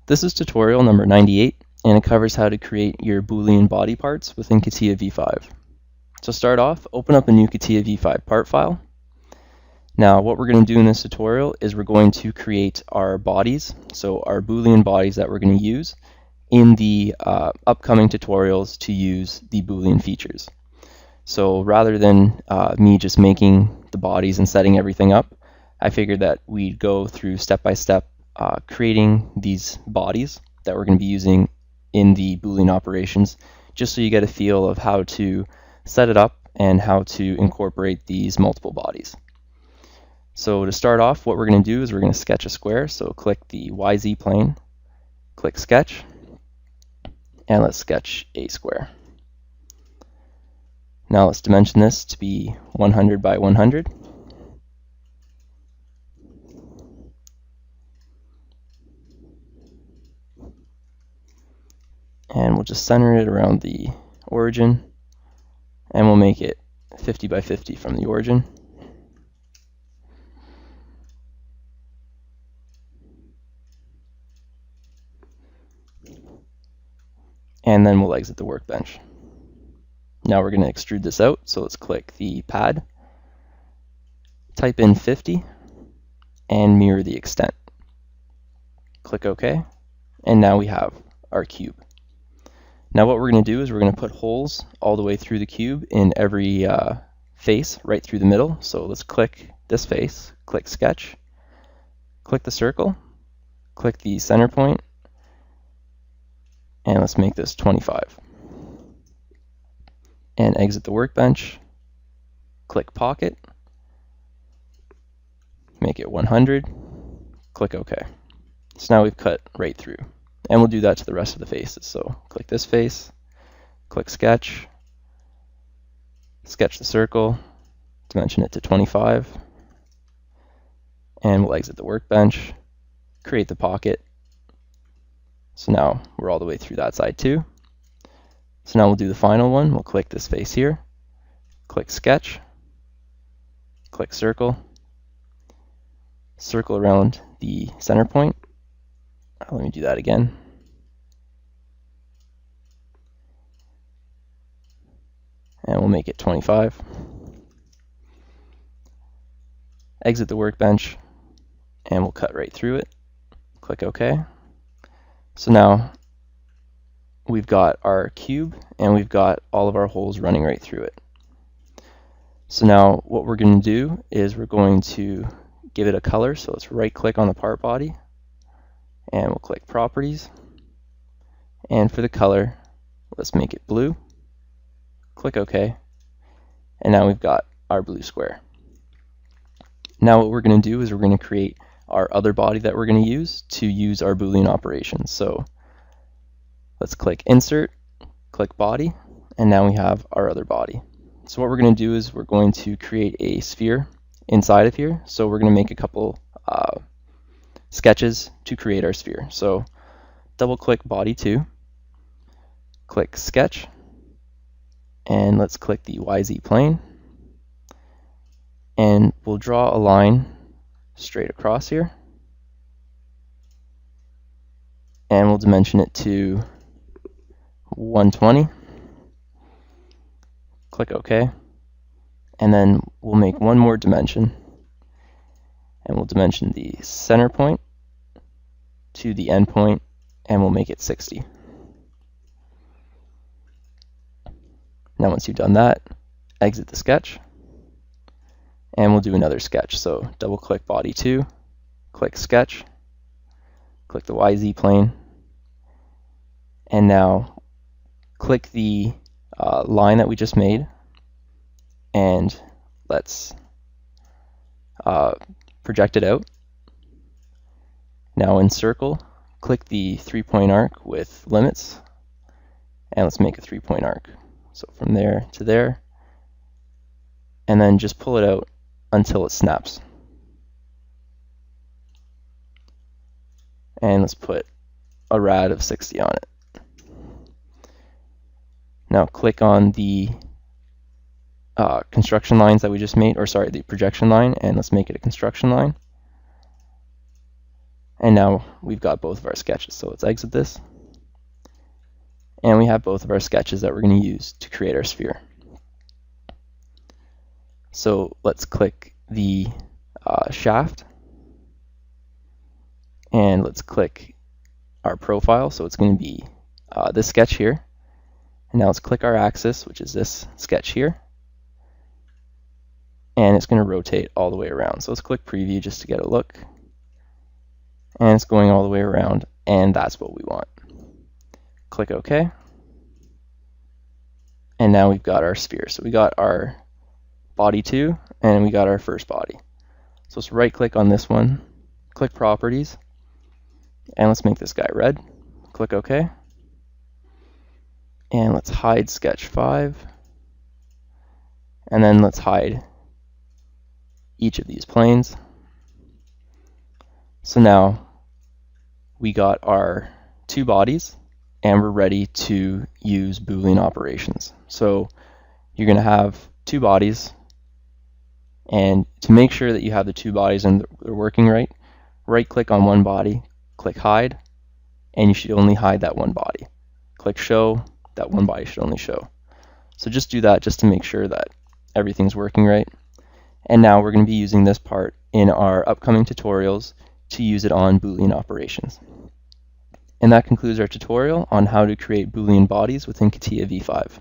This is tutorial number 98, and it covers how to create your Boolean body parts within CATIA v5. To start off, open up a new CATIA v5 part file. Now what we're going to do in this tutorial is we're going to create our bodies, so our Boolean bodies that we're going to use in the upcoming tutorials to use the Boolean features. So rather than me just making the bodies and setting everything up, I figured that we'd go through step-by-step creating these bodies that we're going to be using in the Boolean operations, just so you get a feel of how to set it up and how to incorporate these multiple bodies. So to start off, what we're going to do is we're going to sketch a square. So click the YZ plane, click sketch, and let's sketch a square. Now let's dimension this to be 100 by 100. And we'll just center it around the origin, and we'll make it 50 by 50 from the origin. And then we'll exit the workbench. Now we're going to extrude this out, so let's click the pad, type in 50, and mirror the extent. Click OK, and now we have our cube. Now what we're going to do is we're going to put holes all the way through the cube in every face right through the middle. So let's click this face, click sketch, click the circle, click the center point, and let's make this 25. And exit the workbench, click pocket, make it 100, click OK. So now we've cut right through. And we'll do that to the rest of the faces. So click this face, click sketch, sketch the circle, dimension it to 25, and we'll exit the workbench, create the pocket. So now we're all the way through that side too. So now we'll do the final one. We'll click this face here, click sketch, click circle, circle around the center point. Let me do that again. And we'll make it 25. Exit the workbench, and we'll cut right through it. Click OK. So now we've got our cube, and we've got all of our holes running right through it. So now what we're going to do is we're going to give it a color. So let's right click on the part body, and we'll click properties, and for the color let's make it blue, click OK, and now we've got our blue square. Now what we're going to do is we're going to create our other body that we're going to use our Boolean operations. So let's click insert, click body, and now we have our other body. So what we're going to do is we're going to create a sphere inside of here. So we're going to make a couple sketches to create our sphere. So double click body 2, click sketch, and let's click the YZ plane, and we'll draw a line straight across here, and we'll dimension it to 120. Click OK, and then we'll make one more dimension, and we'll dimension the center point to the end point, and we'll make it 60. Now once you've done that, exit the sketch, and we'll do another sketch. So double click body 2, click sketch, click the YZ plane, and now click the line that we just made, and let's project it out. Now in circle, click the 3-point arc with limits, and let's make a 3-point arc. So from there to there, and then just pull it out until it snaps. And let's put a rad of 60 on it. Now click on the construction lines that we just made, or sorry, the projection line, and let's make it a construction line. And now we've got both of our sketches. So let's exit this. And we have both of our sketches that we're going to use to create our sphere. So let's click the shaft. And let's click our profile. So it's going to be this sketch here. And now let's click our axis, which is this sketch here. And it's going to rotate all the way around. So let's click preview just to get a look. And it's going all the way around, and that's what we want. Click OK. And now we've got our sphere. So we got our body 2, and we got our first body. So let's right click on this one, click properties, and let's make this guy red. Click OK. And let's hide sketch 5. And then let's hide each of these planes. So now we got our 2 bodies and we're ready to use Boolean operations. So you're going to have 2 bodies, and to make sure that you have the 2 bodies and they're working right click on one body, click hide, and you should only hide that one body. Click show, that one body should only show. So just do that just to make sure that everything's working right. And now we're going to be using this part in our upcoming tutorials to use it on Boolean operations. And that concludes our tutorial on how to create Boolean bodies within CATIA v5.